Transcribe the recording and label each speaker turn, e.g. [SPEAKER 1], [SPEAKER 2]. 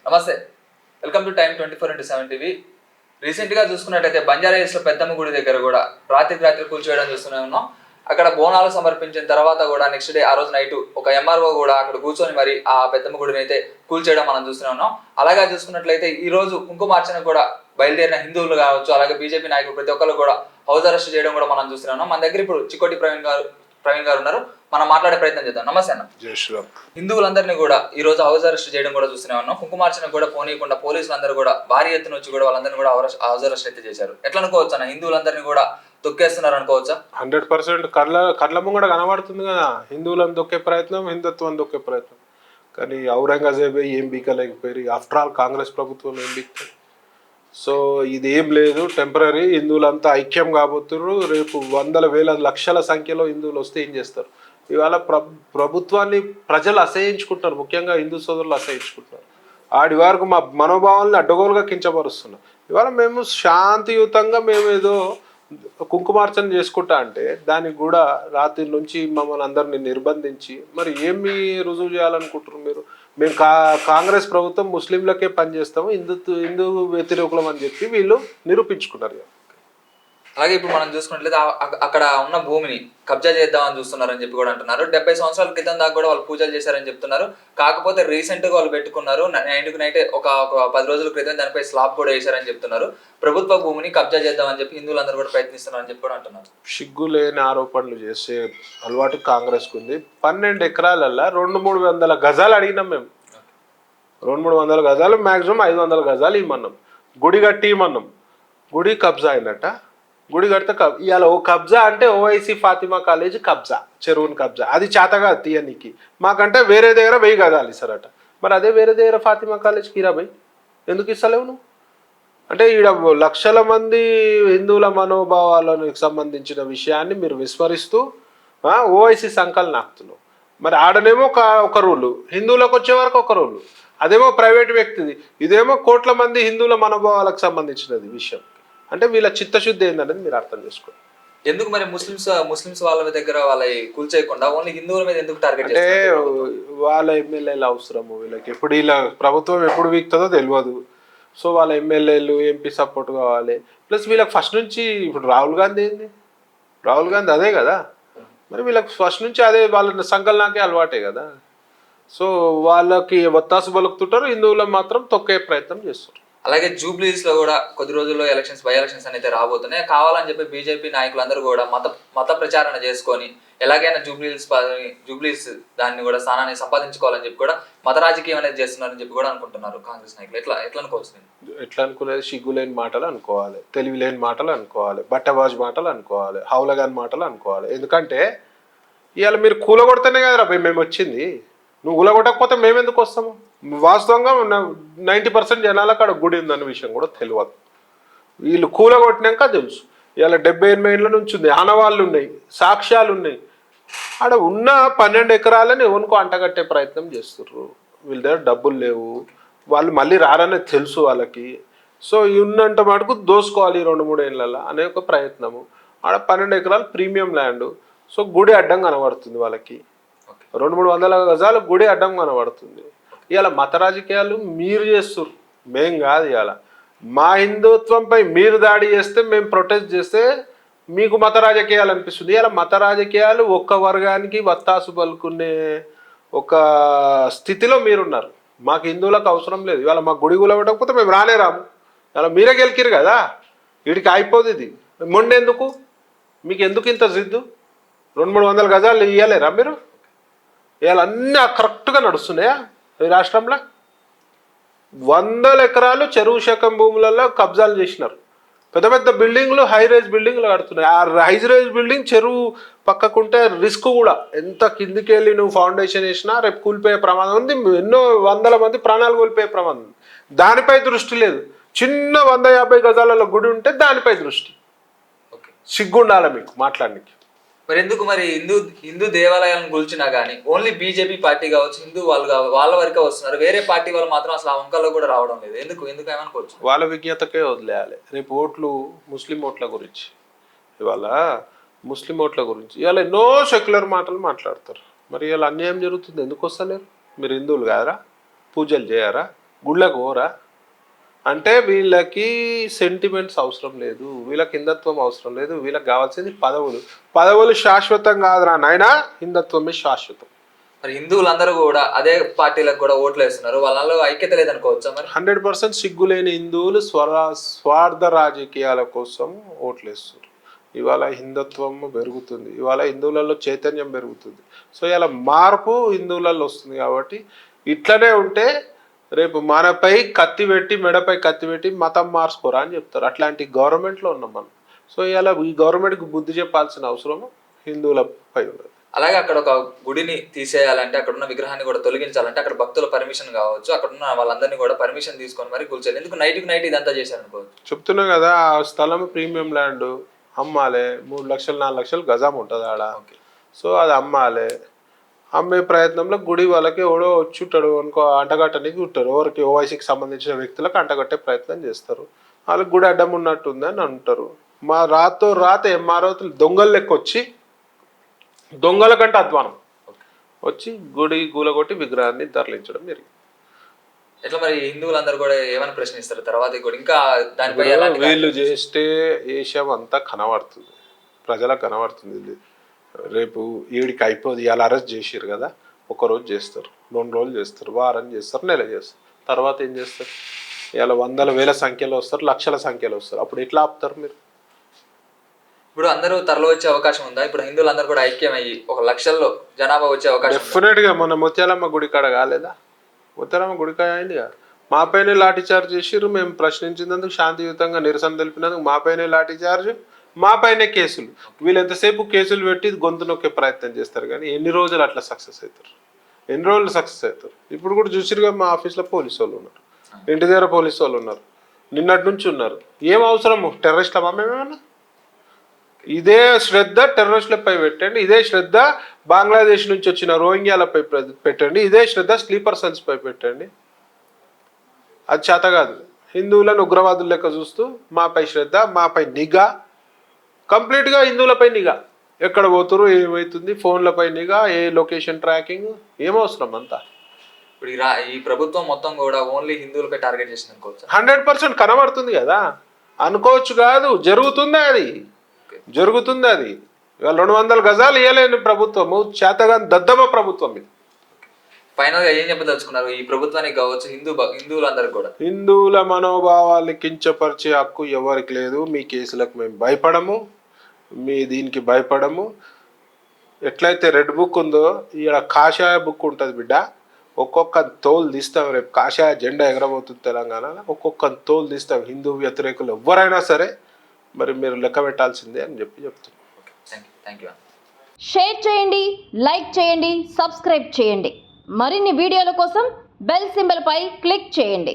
[SPEAKER 1] నమస్తే, welcome to time 24x7 TV. రీసెంట్గా చూసుకున్నట్టయితే బంజారా హిల్స్లో పెద్దమ్మ గుడి దగ్గర కూడా రాత్రి కూల్చివేయడం చూస్తూనే ఉన్నాం. అక్కడ బోనాలు సమర్పించిన తర్వాత కూడా నెక్స్ట్ డే ఆ రోజు నైట్ ఒక ఎంఆర్ఓ కూడా అక్కడ కూర్చొని మరి ఆ పెద్దమ్మ గుడిని అయితే కూల్చేయడం మనం చూస్తూనే ఉన్నాం. అలాగే చూసుకున్నట్లయితే ఈ రోజు కుంకుమార్చన కూడా బయలుదేరిన హిందువులు కావచ్చు, అలాగే బీజేపీ నాయకులు ప్రతి ఒక్కరు కూడా హౌస్ అరెస్ట్ చేయడం కూడా మనం చూస్తూనే ఉన్నాం. మన దగ్గర ఇప్పుడు చికోటి ప్రవీణ్ గారు ఉన్నారు. మనం మాట్లాడే ప్రయత్నం చేద్దాం. నమస్తే అన్న.
[SPEAKER 2] జై శ్రీరామ్.
[SPEAKER 1] హిందువులందరినీ కూడా ఈ రోజు హౌస్ అరెస్ట్ చేయడం కూడా చూస్తూనే ఉన్నాం. కుంకుమార్చన కూడా పోనీయకుండా పోలీసులందరూ కూడా భారీ ఎత్తున వచ్చి కూడా వాళ్ళందరినీ కూడా హౌస్ అరెస్ట్ అయితే చేశారు. ఎట్లా అనుకోవచ్చు అన్న, హిందువులందరినీ కూడా తొక్కేస్తున్నారు అనుకోవచ్చా?
[SPEAKER 2] 100% కళ్ళ ముంగడ కనబడుతుంది కదా, హిందువులను దొక్కే ప్రయత్నం, హిందుత్వం దొక్కే ప్రయత్నం. కానీ ఔరంగజేబే ఏం బీకలేకపోయారు. ఆఫ్టర్ ఆల్ కాంగ్రెస్ ప్రభుత్వం ఏం బీక్తారు? సో ఇది ఏం లేదు, టెంపరీ. హిందువులంతా ఐక్యం కాబోతున్నారు. రేపు వందల వేల లక్షల సంఖ్యలో హిందువులు వస్తే ఏం చేస్తారు? ఇవాళ ప్రభుత్వాన్ని ప్రజలు అసహించుకుంటున్నారు, ముఖ్యంగా హిందూ సోదరులు అసహించుకుంటున్నారు. ఆడి వరకు మా మనోభావాలను అడ్డగోలుగా కించపరుస్తున్నాం. ఇవాళ మేము శాంతియుతంగా ఏదో కుంకుమార్చన చేసుకుంటా అంటే దానికి కూడా రాత్రి నుంచి మమ్మల్ని అందరినీ నిర్బంధించి మరి ఏమి రుజువు చేయాలనుకుంటున్నారు మీరు? మేము కాంగ్రెస్ ప్రభుత్వం ముస్లింలకే పనిచేస్తాము, హిందూ వ్యతిరేకులం అని చెప్పి వీళ్ళు నిరూపించుకున్నారు.
[SPEAKER 1] అలాగే ఇప్పుడు మనం చూసుకున్నట్లయితే అక్కడ ఉన్న భూమిని కబ్జా చేద్దామని చూస్తున్నారని చెప్పి కూడా అంటున్నారు. 70 సంవత్సరాల క్రితం దాకా కూడా వాళ్ళు పూజలు చేశారని చెప్తున్నారు. కాకపోతే రీసెంట్ గా వాళ్ళు పెట్టుకున్నారు, నైట్ ఒక 10 రోజుల క్రితం దానిపై స్లాబ్ కూడా వేశారని చెప్తున్నారు. ప్రభుత్వ భూమిని కబ్జా చేద్దామని చెప్పి హిందువులందరూ కూడా ప్రయత్నిస్తున్నారని చెప్పి కూడా అంటున్నారు.
[SPEAKER 2] సిగ్గులేని ఆరోపణలు చేసే అలవాటు కాంగ్రెస్ కు ఉంది. 12 ఎకరాలల్లా 200-300 గజాలు అడిగినాం మేము. 200-300 గజాలు, మాక్సిమం 500 గజాలు ఇమ్మన్నాం. గుడి కట్టి ఇమ్మన్నాం. గుడి కబ్జా అయినట్ట. గుడి కడితే ఇవాళ ఓ కబ్జా అంటే ఓఐసి ఫాతిమా కాలేజ్ కబ్జా, చెరువుని కబ్జా. అది చేతగా తీయనికి మాకంటే వేరే దగ్గర 1000 గజాలు ఇస్తారట. మరి అదే వేరే దగ్గర ఫాతిమా కాలేజ్కి ఇరా భయ్, ఎందుకు ఇస్తలేవు నువ్వు? అంటే ఈడ లక్షల మంది హిందువుల మనోభావాలకు సంబంధించిన విషయాన్ని మీరు విస్మరిస్తూ ఓఐసి సంకలనం నాకుతున్నావు. మరి ఆడనేమో ఒక రూలు, హిందువులకు వచ్చే వరకు ఒక రూలు, అదేమో ప్రైవేట్ వ్యక్తిది, ఇదేమో కోట్ల మంది హిందువుల మనోభావాలకు సంబంధించినది విషయం. అంటే వీళ్ళ చిత్తశుద్ధి ఏందనేది మీరు అర్థం చేసుకోండి.
[SPEAKER 1] ఎందుకు మరి ముస్లిమ్స్ వాళ్ళ దగ్గర వాళ్ళ కూల్చేయకుండా ఓన్లీ హిందువుల మీద ఎందుకు టార్గెట్?
[SPEAKER 2] అంటే వాళ్ళ ఎమ్మెల్యేలు అవసరము వీళ్ళకి. ఎప్పుడు ఇలా ప్రభుత్వం ఎప్పుడు వీక్తుందో తెలియదు. సో వాళ్ళ ఎమ్మెల్యేలు ఎంపీ సపోర్ట్ కావాలి. ప్లస్ వీళ్ళకి ఫస్ట్ నుంచి ఇప్పుడు రాహుల్ గాంధీ అదే కదా, మరి వీళ్ళకి ఫస్ట్ నుంచి అదే వాళ్ళ సంకలనాకే అలవాటే కదా. సో వాళ్ళకి ఒత్తాసు పలుకుతుంటారు, హిందువులకు మాత్రం తొక్కే ప్రయత్నం చేస్తారు.
[SPEAKER 1] అలాగే జూబ్లీస్ లో కూడా కొద్ది రోజుల్లో బై ఎలక్షన్స్ అయితే రాబోతున్నాయి. కావాలని చెప్పి బీజేపీ నాయకులందరూ కూడా మత ప్రచారణ చేసుకొని ఎలాగైనా జూబ్లీస్ దాన్ని కూడా స్థానాన్ని సంపాదించుకోవాలని చెప్పి కూడా మత రాజకీయం అనేది చేస్తున్నారని చెప్పి కూడా అనుకుంటున్నారు కాంగ్రెస్ నాయకులు. ఎట్లా అనుకోవచ్చు?
[SPEAKER 2] ఎట్లా అనుకునేది? సిగ్గులేని మాటలు అనుకోవాలి, తెలివి లేని మాటలు అనుకోవాలి, బట్టబాజు మాటలు అనుకోవాలి, హౌలగాన్ మాటలు అనుకోవాలి. ఎందుకంటే ఇవాళ మీరు కూలగొడితేనే కదరా మేము వచ్చింది. నువ్వు కూలగొట్టకపోతే మేము ఎందుకు వస్తాము? వాస్తవంగా 90% జనాలకు అక్కడ గుడి ఉందన్న విషయం కూడా తెలియదు. వీళ్ళు కూలగొట్టినాక తెలుసు. ఇలా 70-80 ఏళ్ళ నుంచి ఉంది, ఆనవాళ్ళు ఉన్నాయి, సాక్ష్యాలు ఉన్నాయి. ఆడ ఉన్న 12 ఎకరాలని ఎవరికో అంటగట్టే ప్రయత్నం చేస్తుర్రు. వీళ్ళ దగ్గర డబ్బులు లేవు, వాళ్ళు మళ్ళీ రారనే తెలుసు వాళ్ళకి. సో ఉన్నంత మటుకు దోసుకోవాలి 2-3 ఏళ్ళ అనే ఒక ప్రయత్నము. ఆడ 12 ఎకరాలు ప్రీమియం ల్యాండ్. సో గుడి అడ్డం కనబడుతుంది వాళ్ళకి. 200-300 గజాలు గుడి అడ్డం కనబడుతుంది. ఇవాళ మత రాజకీయాలు మీరు చేస్తున్నారు, మేం కాదు. ఇవాళ మా హిందుత్వంపై మీరు దాడి చేస్తే, మేము ప్రొటెస్ట్ చేస్తే మీకు మత రాజకీయాలు అనిపిస్తుంది. ఇవాళ మత రాజకీయాలు ఒక్క వర్గానికి వత్తాసు పలుకునే ఒక స్థితిలో మీరున్నారు. మాకు హిందువులకు అవసరం లేదు. ఇవాళ మా గుడి కూలబెట్టకపోతే మేము రాము. ఇవాళ మీరే గెలికిరు కదా, వీడికి అయిపోదు. ఇది మొండెందుకు? మీకు ఎందుకు ఇంత జిద్దు? 200-300 గజాలు ఇవ్వలేరా మీరు? ఇవాళ అన్నీ కరెక్ట్గా నడుస్తున్నాయా ఈ రాష్ట్రంలో? 100 ఎకరాలు చెరువు శకం భూములలో కబ్జాలు చేసినారు. పెద్ద పెద్ద బిల్డింగ్లు, హైరైజ్ బిల్డింగ్లు కడుతున్నాయి. ఆ హైరైజ్ బిల్డింగ్ చెరువు పక్కకుంటే రిస్క్ కూడా. ఎంత కిందికి వెళ్ళి నువ్వు ఫౌండేషన్ వేసినా రేపు కూలిపోయే ప్రమాదం ఉంది. ఎన్నో వందల మంది ప్రాణాలు కోల్పోయే ప్రమాదం ఉంది. దానిపై దృష్టి లేదు. చిన్న 150 గజాలలో గుడి ఉంటే దానిపై దృష్టి. సిగ్గుండాలి మీకు మాట్లాడడానికి.
[SPEAKER 1] మరి ఎందుకు మరి హిందూ దేవాలయాలను కూల్చినా కానీ ఓన్లీ బీజేపీ పార్టీ కావచ్చు, హిందూ వాళ్ళ వరకే వస్తున్నారు, వేరే పార్టీ వాళ్ళు మాత్రం అసలు ఆ వంకల్లో కూడా రావడం లేదు. ఎందుకు ఏమనుకోవచ్చు?
[SPEAKER 2] వాళ్ళ విజ్ఞతకే వదిలేయాలి. రేపు ఓట్లు ముస్లిం ఓట్ల గురించి, ఇవాళ ముస్లిం ఓట్ల గురించి ఇవాళ ఎన్నో సెక్యులర్ మాటలు మాట్లాడతారు. మరి ఇవాళ అన్యాయం జరుగుతుంది, ఎందుకు వస్తలేరు? మీరు హిందువులు కాదరా? పూజలు చేయరా? గుళ్ళకు పోరా అంటే వీళ్ళకి సెంటిమెంట్స్ అవసరం లేదు, వీళ్ళకి హిందుత్వం అవసరం లేదు, వీళ్ళకి కావాల్సింది పదవులు. పదవులు శాశ్వతం కాదురా నాయనా, హిందుత్వమే శాశ్వతం.
[SPEAKER 1] మరి హిందువులందరూ కూడా అదే పార్టీలకు కూడా ఓట్లు వేస్తున్నారు, వాళ్ళలో ఐక్యత లేదనుకోవచ్చా మరి?
[SPEAKER 2] 100% సిగ్గులేని హిందువులు స్వార్థ రాజకీయాల కోసం ఓట్లేస్తారు. ఇవాళ హిందుత్వం పెరుగుతుంది, ఇవాళ హిందువులలో చైతన్యం పెరుగుతుంది. సో ఇలా మార్పు హిందువులలో వస్తుంది. కాబట్టి ఇట్లనే ఉంటే రేపు మనపై కత్తి పెట్టి, మెడపై కత్తి పెట్టి మతం మార్చుకోరా అని చెప్తారు. అట్లాంటి గవర్నమెంట్లో ఉన్నాం మనం. సో ఇలా ఈ గవర్నమెంట్కి బుద్ధి చెప్పాల్సిన అవసరం హిందువులపై ఉన్నది.
[SPEAKER 1] అలాగే అక్కడ ఒక గుడిని తీసేయాలంటే, అక్కడ ఉన్న విగ్రహాన్ని కూడా తొలగించాలంటే అక్కడ భక్తుల పర్మిషన్ కావచ్చు, అక్కడ ఉన్న వాళ్ళందరినీ కూడా పర్మిషన్ తీసుకొని మరి కూల్చాలి. ఎందుకు నైట్ ఇదంతా చేశారు అనుకోవచ్చు.
[SPEAKER 2] చెప్తున్నా కదా, ఆ స్థలం ప్రీమియం ల్యాండ్ అమ్మాలే. 3 లక్షలు 4 లక్షలు గజం ఉంటుంది ఆడ. సో అది అమ్మాలే. అమ్మే ప్రయత్నంలో గుడి వాళ్ళకి ఎవడో చుట్టాడు అనుకో, అంటగట్టనికి ఉంటారు. ఎవరికి ఓవైసీకి సంబంధించిన వ్యక్తులకు అంటగట్టే ప్రయత్నం చేస్తారు. వాళ్ళకి గుడి అడ్డం ఉన్నట్టుంది అని అంటారు. మా రాత ఎంఆర్ఓ దొంగల లెక్క వచ్చి, దొంగల కంటే అధ్వానం వచ్చి గుడి గూలగొట్టి విగ్రహాన్ని తరలించడం జరిగింది.
[SPEAKER 1] ఎట్లా మరి హిందువులందరూ కూడా ఏమని ప్రశ్నిస్తారు తర్వాత కూడా ఇంకా దానిపై
[SPEAKER 2] వీళ్ళు చేస్తే ఏషియం అంతా కనబడుతుంది, ప్రజలకు కనబడుతుంది. రేపు 7కి అయిపోదు, ఇవాళ అరెస్ట్ చేసారు కదా, 1 రోజు చేస్తారు, 2 రోజులు చేస్తారు, వారం చేస్తారు, నెల చేస్తారు. తర్వాత ఏం చేస్తారు? ఇవాళ వందల వేల సంఖ్యలో వస్తారు, లక్షల సంఖ్యలో వస్తారు. అప్పుడు ఎట్లా ఆపుతారు మీరు?
[SPEAKER 1] ఇప్పుడు అందరూ తరలి వచ్చే అవకాశం ఉందా? ఇప్పుడు హిందువులందరూ కూడా ఐక్యమయ్యి 1 లక్షల్లో జనాభా వచ్చే అవకాశం?
[SPEAKER 2] డెఫినెట్గా. మన ముత్యాలమ్మ గుడి కాడ కాలేదా? ముత్యాలమ్మ గుడి కాడ అయింది కదా, మాపైనే లాఠీ చార్జ్ చేసిర్రు. మేము ప్రశ్నించినందుకు, శాంతియుతంగా నిరసన తెలిపినందుకు మాపైనే లాఠీ చార్జ్, మాపైనే కేసులు. వీళ్ళు ఎంతసేపు కేసులు పెట్టి గొంతు నొక్కే ప్రయత్నం చేస్తారు, కానీ ఎన్ని రోజులు అట్లా సక్సెస్ అవుతారు? ఎన్ని రోజులు సక్సెస్ అవుతారు? ఇప్పుడు కూడా చూసిరుగా, మా ఆఫీస్లో పోలీసు వాళ్ళు ఉన్నారు, ఇంటి దగ్గర పోలీసు వాళ్ళు ఉన్నారు, నిన్నటి నుంచి ఉన్నారు. ఏం అవసరము? టెర్రరిస్ట్లమా మేమేమన్నా? ఇదే శ్రద్ధ టెర్రరిస్టులపై పెట్టండి, ఇదే శ్రద్ధ బంగ్లాదేశ్ నుంచి వచ్చిన రోహింగ్యాలపై పెట్టండి, ఇదే శ్రద్ధ స్లీపర్ సెల్స్ పై పెట్టండి. అది చేత కాదు. హిందువులను ఉగ్రవాదుల లెక్క చూస్తూ మాపై శ్రద్ధ, మాపై నిఘా, కంప్లీట్గా హిందువులపై నిఘా. ఎక్కడ పోతురు, ఏమవుతుంది, ఫోన్లపై నిఘా, ఏ లొకేషన్ ట్రాకింగ్, ఏమవసరం అంతా.
[SPEAKER 1] ఇప్పుడు ఈ ప్రభుత్వం మొత్తం కూడా ఓన్లీ హిందువులపై టార్గెట్ చేసింది అనుకోవచ్చు.
[SPEAKER 2] 100% కనబడుతుంది కదా, అనుకోవచ్చు కాదు, జరుగుతుంది. అది జరుగుతుంది. అది ఇవాళ 200 గజాలు ఇవ్వలేని ప్రభుత్వము, చేతగా దద్దమ్మ ప్రభుత్వం ఇది.
[SPEAKER 1] ఫైనల్ గా ఏం చెప్పదలుచుకున్నారు ఈ ప్రభుత్వానికి కావచ్చు, హిందువులందరికీ కూడా?
[SPEAKER 2] హిందువుల మనోభావాల్ని కించపరిచే హక్కు ఎవరికి లేదు. మీ కేసులకు మేము భయపడము, మీ దీనికి భయపడము. ఎట్లయితే రెడ్ బుక్ ఉందో, ఇక్కడ కాషాయ బుక్ ఉంటుంది బిడ్డ. ఒక్కొక్క తోలు తీస్తాం. రేపు కాషాయ జెండా ఎగరబోతుంది తెలంగాణలో, ఒక్కొక్క తోలు తీస్తాం. హిందూ వ్యతిరేకులు ఎవరైనా సరే మరి మీరు లెక్క పెట్టాల్సిందే అని చెప్తున్నాం.
[SPEAKER 3] షేర్ చేయండి, లైక్ చేయండి, సబ్స్క్రైబ్ చేయండి. మరిన్ని వీడియోల కోసం బెల్ సింబల్ పై క్లిక్ చేయండి.